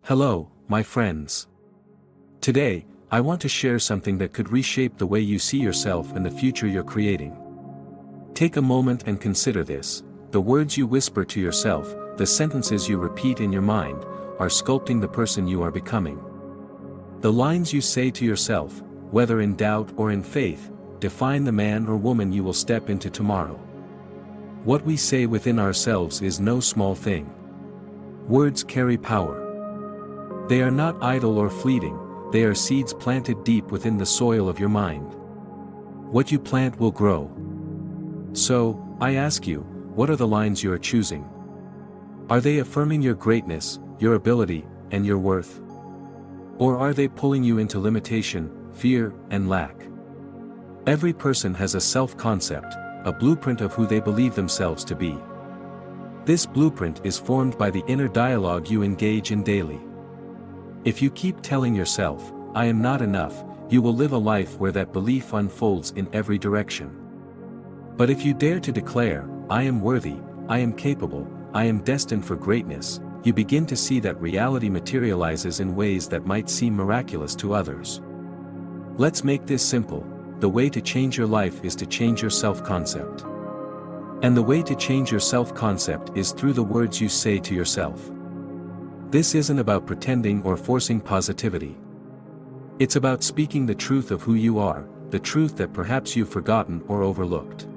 Hello, my friends. Today, I want to share something that could reshape the way you see yourself and the future you're creating. Take a moment and consider this. The words you whisper to yourself, the sentences you repeat in your mind, are sculpting the person you are becoming. The lines you say to yourself, whether in doubt or in faith, define the man or woman you will step into tomorrow. What we say within ourselves is no small thing. Words carry power. They are not idle or fleeting, they are seeds planted deep within the soil of your mind. What you plant will grow. So, I ask you, what are the lines you are choosing? Are they affirming your greatness, your ability, and your worth? Or are they pulling you into limitation, fear, and lack? Every person has a self-concept, a blueprint of who they believe themselves to be. This blueprint is formed by the inner dialogue you engage in daily. If you keep telling yourself, "I am not enough," you will live a life where that belief unfolds in every direction. But if you dare to declare, "I am worthy, I am capable, I am destined for greatness," you begin to see that reality materializes in ways that might seem miraculous to others. Let's make this simple. The way to change your life is to change your self-concept. And the way to change your self-concept is through the words you say to yourself. This isn't about pretending or forcing positivity. It's about speaking the truth of who you are, the truth that perhaps you've forgotten or overlooked.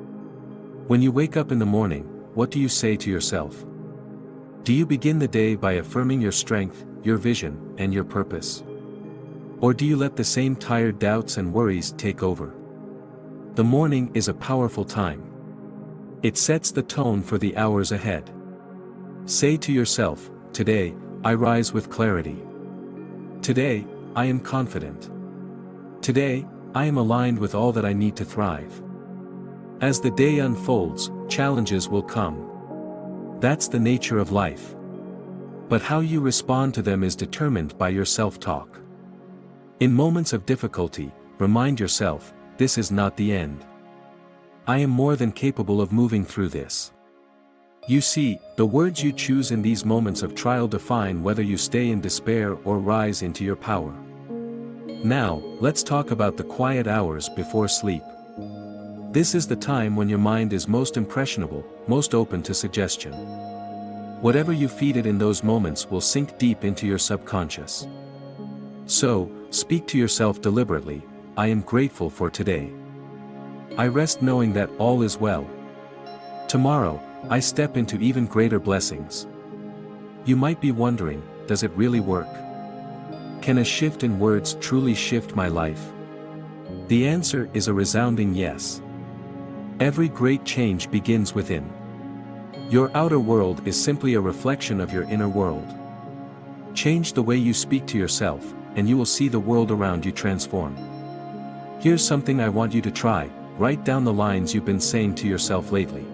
When you wake up in the morning, what do you say to yourself? Do you begin the day by affirming your strength, your vision, and your purpose? Or do you let the same tired doubts and worries take over? The morning is a powerful time. It sets the tone for the hours ahead. Say to yourself, "Today, I rise with clarity. Today, I am confident. Today, I am aligned with all that I need to thrive." As the day unfolds, challenges will come. That's the nature of life. But how you respond to them is determined by your self-talk. In moments of difficulty, remind yourself, "This is not the end. I am more than capable of moving through this." You see, the words you choose in these moments of trial define whether you stay in despair or rise into your power. Now, let's talk about the quiet hours before sleep. This is the time when your mind is most impressionable, most open to suggestion. Whatever you feed it in those moments will sink deep into your subconscious. So, speak to yourself deliberately, "I am grateful for today. I rest knowing that all is well. Tomorrow, I step into even greater blessings." You might be wondering, does it really work? Can a shift in words truly shift my life? The answer is a resounding yes. Every great change begins within. Your outer world is simply a reflection of your inner world. Change the way you speak to yourself, and you will see the world around you transform. Here's something I want you to try. Write down the lines you've been saying to yourself lately.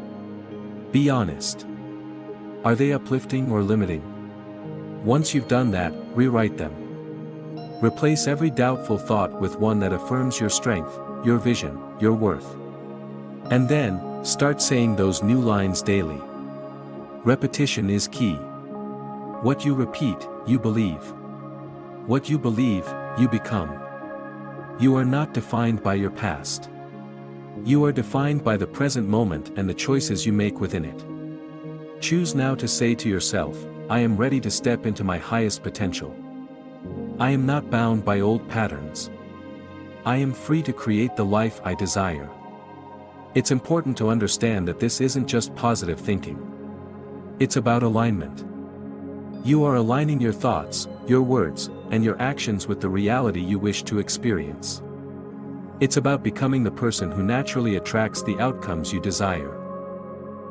Be honest. Are they uplifting or limiting? Once you've done that, rewrite them. Replace every doubtful thought with one that affirms your strength, your vision, your worth. And then, start saying those new lines daily. Repetition is key. What you repeat, you believe. What you believe, you become. You are not defined by your past. You are defined by the present moment and the choices you make within it. Choose now to say to yourself, "I am ready to step into my highest potential. I am not bound by old patterns. I am free to create the life I desire." It's important to understand that this isn't just positive thinking. It's about alignment. You are aligning your thoughts, your words, and your actions with the reality you wish to experience. It's about becoming the person who naturally attracts the outcomes you desire.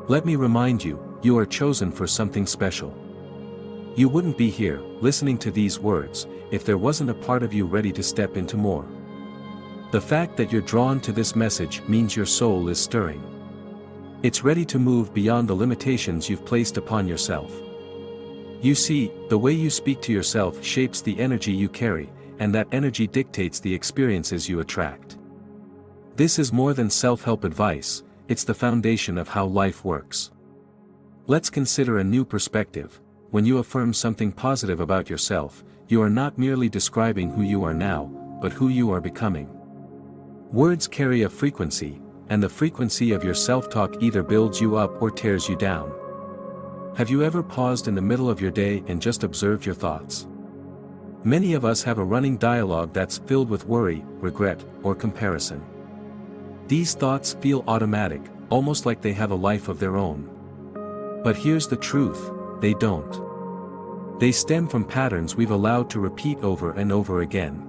Let me remind you, you are chosen for something special. You wouldn't be here, listening to these words, if there wasn't a part of you ready to step into more. The fact that you're drawn to this message means your soul is stirring. It's ready to move beyond the limitations you've placed upon yourself. You see, the way you speak to yourself shapes the energy you carry, and that energy dictates the experiences you attract. This is more than self-help advice, it's the foundation of how life works. Let's consider a new perspective. when you affirm something positive about yourself, you are not merely describing who you are now, but who you are becoming. Words carry a frequency, and the frequency of your self-talk either builds you up or tears you down. Have you ever paused in the middle of your day and just observed your thoughts? Many of us have a running dialogue that's filled with worry, regret, or comparison. These thoughts feel automatic, almost like they have a life of their own. But here's the truth, they don't. They stem from patterns we've allowed to repeat over and over again.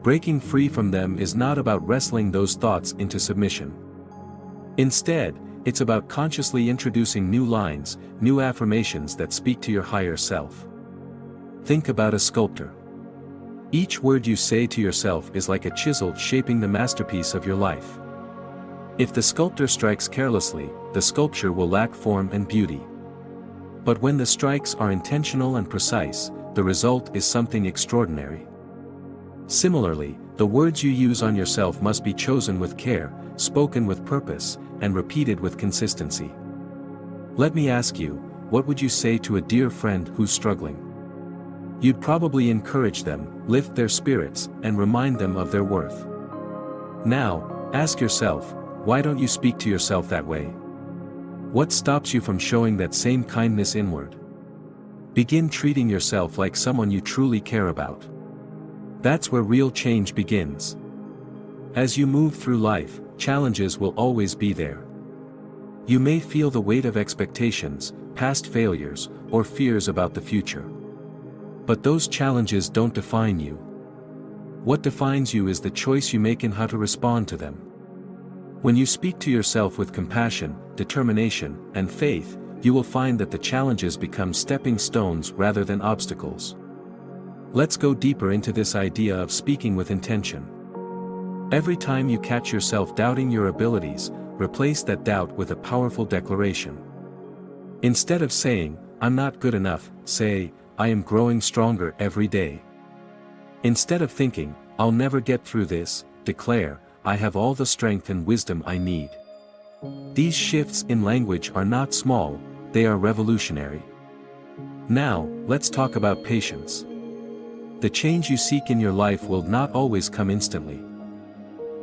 Breaking free from them is not about wrestling those thoughts into submission. Instead, it's about consciously introducing new lines, new affirmations that speak to your higher self. Think about a sculptor. Each word you say to yourself is like a chisel shaping the masterpiece of your life. If the sculptor strikes carelessly, the sculpture will lack form and beauty. But when the strikes are intentional and precise, the result is something extraordinary. Similarly, the words you use on yourself must be chosen with care, spoken with purpose, and repeated with consistency. Let me ask you, what would you say to a dear friend who's struggling? You'd probably encourage them, lift their spirits, and remind them of their worth. Now, ask yourself, why don't you speak to yourself that way? What stops you from showing that same kindness inward? Begin treating yourself like someone you truly care about. That's where real change begins. As you move through life, challenges will always be there. You may feel the weight of expectations, past failures, or fears about the future. But those challenges don't define you. What defines you is the choice you make in how to respond to them. When you speak to yourself with compassion, determination, and faith, you will find that the challenges become stepping stones rather than obstacles. Let's go deeper into this idea of speaking with intention. Every time you catch yourself doubting your abilities, replace that doubt with a powerful declaration. Instead of saying, "I'm not good enough," say, "I am growing stronger every day." Instead of thinking, "I'll never get through this," declare, "I have all the strength and wisdom I need." These shifts in language are not small, they are revolutionary. Now, let's talk about patience. The change you seek in your life will not always come instantly.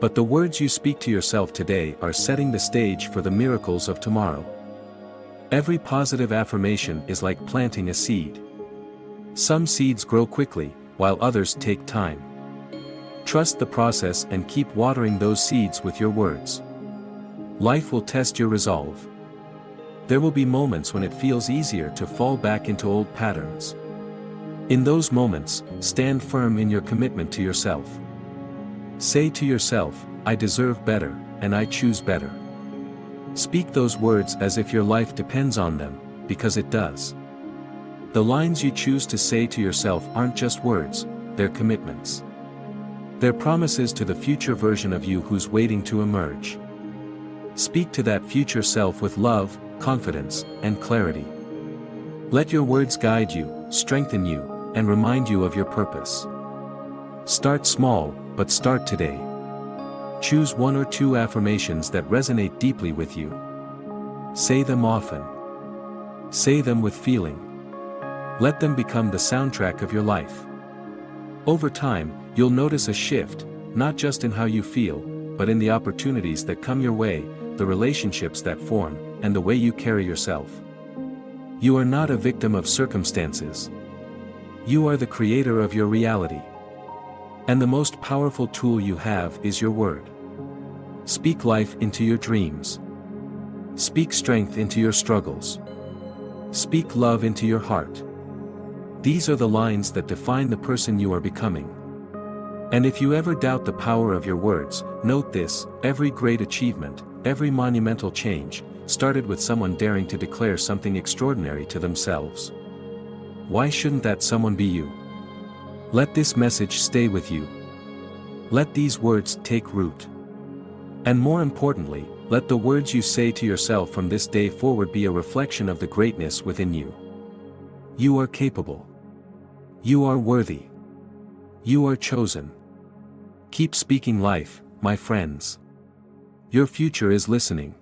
But the words you speak to yourself today are setting the stage for the miracles of tomorrow. Every positive affirmation is like planting a seed. Some seeds grow quickly, while others take time. Trust the process and keep watering those seeds with your words. Life will test your resolve. There will be moments when it feels easier to fall back into old patterns. In those moments, stand firm in your commitment to yourself. Say to yourself, "I deserve better, and I choose better." Speak those words as if your life depends on them, because it does. The lines you choose to say to yourself aren't just words, they're commitments. They're promises to the future version of you who's waiting to emerge. Speak to that future self with love, confidence, and clarity. Let your words guide you, strengthen you, and remind you of your purpose. Start small, but start today. Choose one or two affirmations that resonate deeply with you. Say them often. Say them with feeling. Let them become the soundtrack of your life. Over time, you'll notice a shift, not just in how you feel, but in the opportunities that come your way, the relationships that form, and the way you carry yourself. You are not a victim of circumstances. You are the creator of your reality. And the most powerful tool you have is your word. Speak life into your dreams. Speak strength into your struggles. Speak love into your heart. These are the lines that define the person you are becoming. And if you ever doubt the power of your words, note this: every great achievement, every monumental change, started with someone daring to declare something extraordinary to themselves. Why shouldn't that someone be you? Let this message stay with you. Let these words take root. And more importantly, let the words you say to yourself from this day forward be a reflection of the greatness within you. You are capable. You are worthy. You are chosen. Keep speaking life, my friends. Your future is listening.